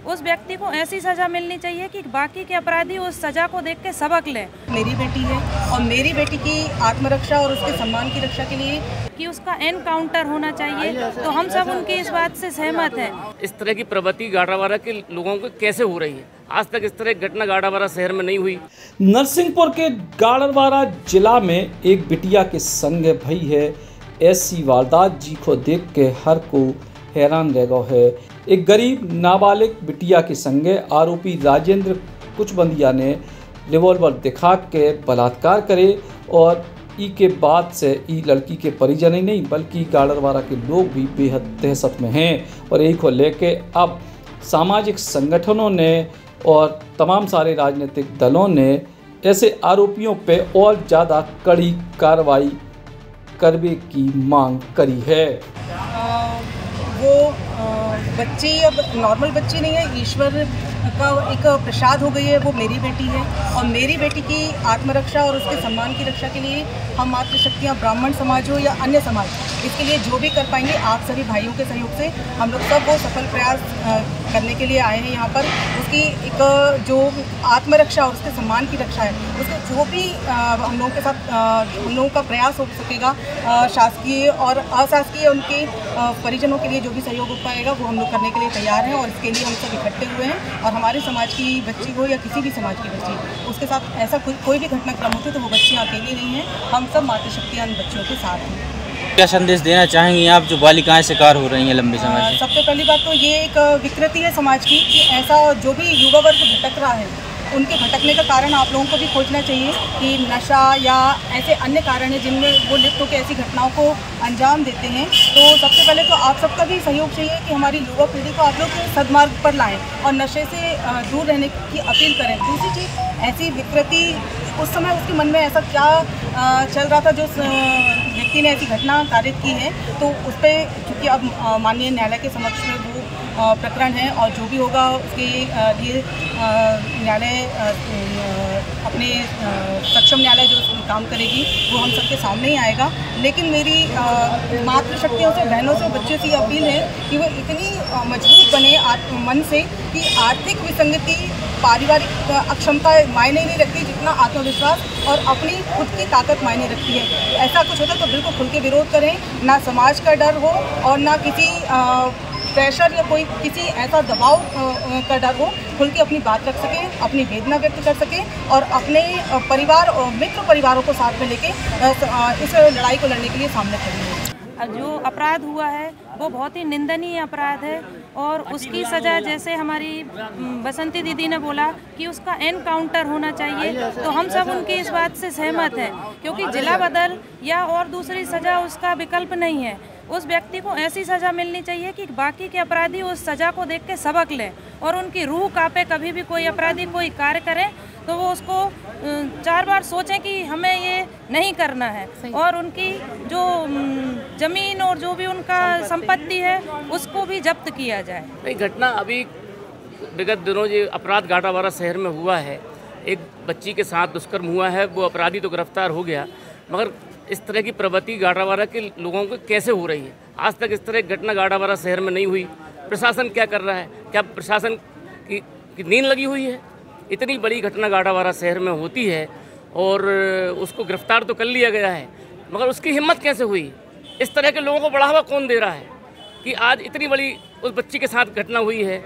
उस व्यक्ति को ऐसी सज़ा मिलनी चाहिए कि बाकी के अपराधी उस सज़ा को देख के सबक लें। मेरी बेटी है और मेरी बेटी की आत्मरक्षा और उसके सम्मान की रक्षा के लिए कि उसका एनकाउंटर होना चाहिए, तो हम सब उनकी इस बात से सहमत हैं। इस तरह की प्रवृत्ति गाड़ावारा के लोगों को कैसे हो रही है? आज तक इस तरह की घटना गाड़ावारा शहर में नहीं हुई। नरसिंहपुर के गाड़ावारा जिला में एक बिटिया के संग भई है ऐसी वारदात जी को देख के हर को हैरान रह गया है। एक गरीब नाबालिग बिटिया के संगे आरोपी राजेंद्र कुचबंदिया ने रिवॉल्वर दिखा के बलात्कार करे और ई के बाद से ई लड़की के परिजन ही नहीं बल्कि गाड़ावारा के लोग भी बेहद दहशत में हैं और यही को लेके अब सामाजिक संगठनों ने और तमाम सारे राजनीतिक दलों ने ऐसे आरोपियों पे और ज़्यादा कड़ी कार्रवाई करने की मांग करी है। वो बच्ची अब नॉर्मल बच्ची नहीं है, ईश्वर का एक प्रसाद हो गई है। वो मेरी बेटी है और मेरी बेटी की आत्मरक्षा और उसके सम्मान की रक्षा के लिए हम मातृशक्तियाँ ब्राह्मण समाज हो या अन्य समाज, इसके लिए जो भी कर पाएंगे आप सभी भाइयों के सहयोग से हम लोग सब वो सफल प्रयास करने के लिए आए हैं यहाँ पर। उसकी एक जो आत्मरक्षा और उसके सम्मान की रक्षा है, उसके जो भी हम लोगों के साथ हम लोगों का प्रयास हो सकेगा, शासकीय और अशासकीय उनके परिजनों के लिए जो भी सहयोग हो पाएगा वो हम लोग करने के लिए तैयार हैं। और इसके लिए हम सब इकट्ठे हुए हैं और हमारे समाज की बच्ची हो या किसी भी समाज की बच्ची, उसके साथ ऐसा कोई भी घटनाक्रम होती है तो वो बच्ची अकेली नहीं है, हम सब मातृशक्तियाँ बच्चियों के साथ हैं। क्या संदेश देना चाहेंगी आप जो बालिकाएं शिकार हो रही हैं लंबे समय से? सबसे पहली बात तो ये एक विकृति है समाज की कि ऐसा जो भी युवा वर्ग भटक रहा है उनके भटकने का कारण आप लोगों को भी खोजना चाहिए कि नशा या ऐसे अन्य कारण हैं जिनमें वो लिप्त होकर ऐसी घटनाओं को अंजाम देते हैं। तो सबसे पहले तो आप सबका भी सहयोग चाहिए कि हमारी युवा पीढ़ी को आप लोग सद्मार्ग पर लाएं और नशे से दूर रहने की अपील करें। दूसरी चीज़, ऐसी विकृति उस समय उसके मन में ऐसा क्या चल रहा था जो व्यक्ति ने ऐसी घटना कारित की है, तो उस पर चूँकि अब माननीय न्यायालय के समक्ष में वो प्रकरण है और जो भी होगा उसके लिए न्यायालय अपने सक्षम न्यायालय जो काम करेगी वो हम सबके सामने ही आएगा। लेकिन मेरी मातृशक्तियों से, बहनों से, बच्चों से अपील है कि वो इतनी मजबूत बने मन से कि आर्थिक विसंगति, पारिवारिक अक्षमता मायने नहीं रखती जितना आत्मविश्वास और अपनी खुद की ताकत मायने रखती है। ऐसा कुछ होता तो बिल्कुल खुल के विरोध करें, ना समाज का डर हो और ना किसी प्रेशर या कोई किसी ऐसा दबाव का डर हो, खुल के अपनी बात रख सकें, अपनी वेदना व्यक्त कर सकें और अपने परिवार और मित्र परिवारों को साथ में लेके इस लड़ाई को लड़ने के लिए सामने खड़े हों। जो अपराध हुआ है वो बहुत ही निंदनीय अपराध है और उसकी सज़ा, जैसे हमारी बसंती दीदी ने बोला कि उसका एनकाउंटर होना चाहिए, तो हम सब उनकी इस बात से सहमत हैं क्योंकि जिला बदल या और दूसरी सज़ा उसका विकल्प नहीं है। उस व्यक्ति को ऐसी सज़ा मिलनी चाहिए कि बाकी के अपराधी उस सज़ा को देख के सबक लें और उनकी रूह कांपे। कभी भी कोई अपराधी कोई कार्य करे तो वो उसको 4 बार सोचें कि हमें ये नहीं करना है और उनकी जो ज़मीन और जो भी उनका संपत्ति है उसको भी जब्त किया जाए। नहीं, घटना अभी विगत दिनों जो अपराध गाड़ावारा शहर में हुआ है, एक बच्ची के साथ दुष्कर्म हुआ है, वो अपराधी तो गिरफ्तार हो गया, मगर इस तरह की प्रवृत्ति गाड़ावारा के लोगों को कैसे हो रही है? आज तक इस तरह की घटना गाड़ावारा शहर में नहीं हुई। प्रशासन क्या कर रहा है? क्या प्रशासन की नींद लगी हुई है? इतनी बड़ी घटना गाड़ावारा शहर में होती है और उसको गिरफ्तार तो कर लिया गया है, मगर उसकी हिम्मत कैसे हुई? इस तरह के लोगों को बढ़ावा कौन दे रहा है कि आज इतनी बड़ी उस बच्ची के साथ घटना हुई है?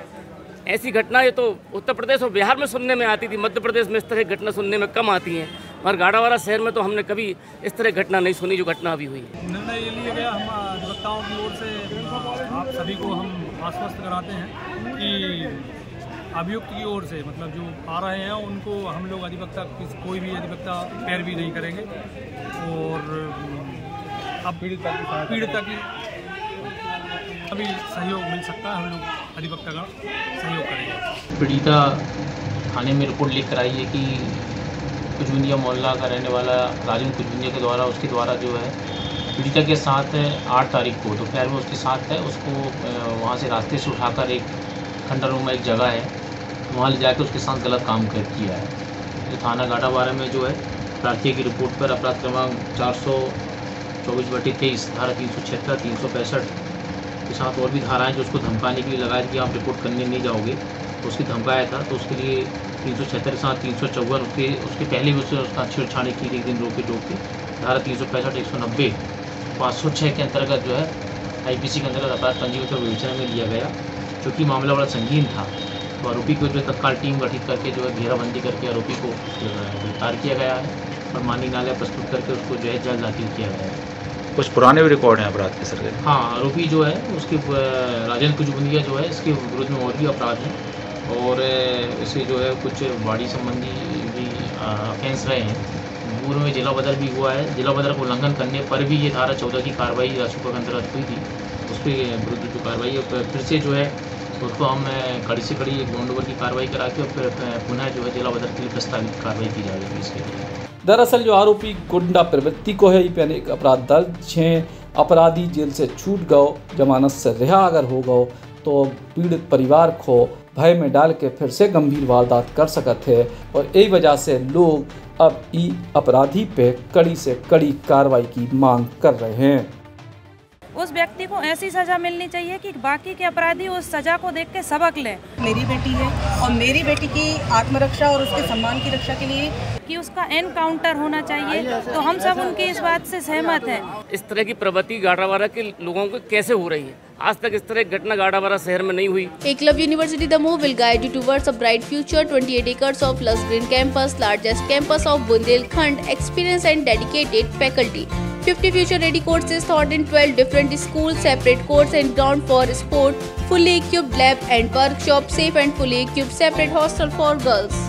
ऐसी घटना ये तो उत्तर प्रदेश और बिहार में सुनने में आती थी, मध्य प्रदेश में इस तरह की घटना सुनने में कम आती हैं, मगर गाड़ावारा शहर में तो हमने कभी इस तरह घटना नहीं सुनी जो घटना अभी हुई है। निर्णय ये लिया गया, हम अधिवक्ताओं की ओर से आप सभी को हम आश्वस्त कराते हैं कि अभियुक्त की ओर से, मतलब जो आ रहे हैं उनको हम लोग अधिवक्ता, कोई भी अधिवक्ता पैरवी नहीं करेंगे और अब पीड़िता की अभी सहयोग मिल सकता है, हम लोग अधिवक्ता का सहयोग करेंगे। पीड़िता थाने में रिपोर्ट लिख कर आई है कि कुचबंदिया मोहल्ला का रहने वाला राजेंद्र कुचबंदिया के द्वारा, उसके द्वारा जो है पीड़िता के साथ 8 तारीख को दोपहर में उसके साथ है, उसको वहाँ से रास्ते से उठाकर एक खंडरों में एक जगह है वहाँ ले जाकर उसके साथ गलत काम किया है। जो थाना गाड़ावारा में जो है प्रार्थी की रिपोर्ट पर अपराध क्रमांक 424/23 धारा 376, 365 के साथ और भी धाराएं जो उसको धमकाने के लिए लगाई कि आप रिपोर्ट करने नहीं जाओगे, तो उसकी धमकाया था, तो उसके लिए 376 के साथ 354 उसके पहले भी उसका छेड़छाड़ी की एक दिन रोके टोक के धारा 365, 190, 506 के अंतर्गत जो है IPC के अंतर्गत अपराध पंजीबद्ध कर विवेचना में लिया गया, क्योंकि मामला बड़ा संगीन था। तो आरोपी को जो तत्काल टीम गठित करके जो है घेराबंदी करके आरोपी को गिरफ्तार किया गया है और माननीय न्यायालय प्रस्तुत करके उसको जो है जल्द दाखिल किया गया है। कुछ पुराने भी रिकॉर्ड हैं अपराध के सर? हाँ, आरोपी जो है उसके राजेंद्र कुजबुंदिया जो है इसके विरुद्ध में और भी अपराध हैं और इसे जो है कुछ बॉडी संबंधी भी ऑफेंस रहे हैं। पूर्व में जिला बदल भी हुआ है, जिला बदल को उल्लंघन करने पर भी ये धारा 14 की कार्रवाई रासुका के अंतर्गत हुई थी, उस पर विरुद्ध जो कार्रवाई फिर से जो है उसको हम कड़ी से कड़ी एक बॉन्ड ओवर की कार्रवाई करा के और फिर पुनः जो है जिला बदल के लिए प्रस्तावित कार्रवाई की जाएगी इसके लिए। दरअसल जो आरोपी गुंडा प्रवृत्ति को है, पहले एक अपराध दर्ज हैं, अपराधी जेल से छूट गओ, जमानत से रिहा अगर हो गओ तो पीड़ित परिवार को भय में डाल के फिर से गंभीर वारदात कर सकते है और यही वजह से लोग अब ई अपराधी पे कड़ी से कड़ी कार्रवाई की मांग कर रहे हैं। उस व्यक्ति को ऐसी सजा मिलनी चाहिए कि बाकी के अपराधी उस सजा को देख के सबक लें। मेरी बेटी है और मेरी बेटी की आत्मरक्षा और उसके सम्मान की रक्षा के लिए कि उसका एनकाउंटर होना चाहिए, तो हम सब उनकी इस बात से सहमत हैं। इस तरह की प्रवृत्ति गाड़ावारा के लोगों को कैसे हो रही है? आज तक इस तरह की घटना गाड़ावारा शहर में नहीं हुई। Eklavya University Damoh will guide you towards a bright future. 28 acres of lush green campus, largest campus of Bundelkhand, experienced and dedicated faculty. 50 future-ready courses taught in 12 different schools, separate courts and ground for sport, fully equipped lab and workshop, safe and fully equipped separate hostel for girls.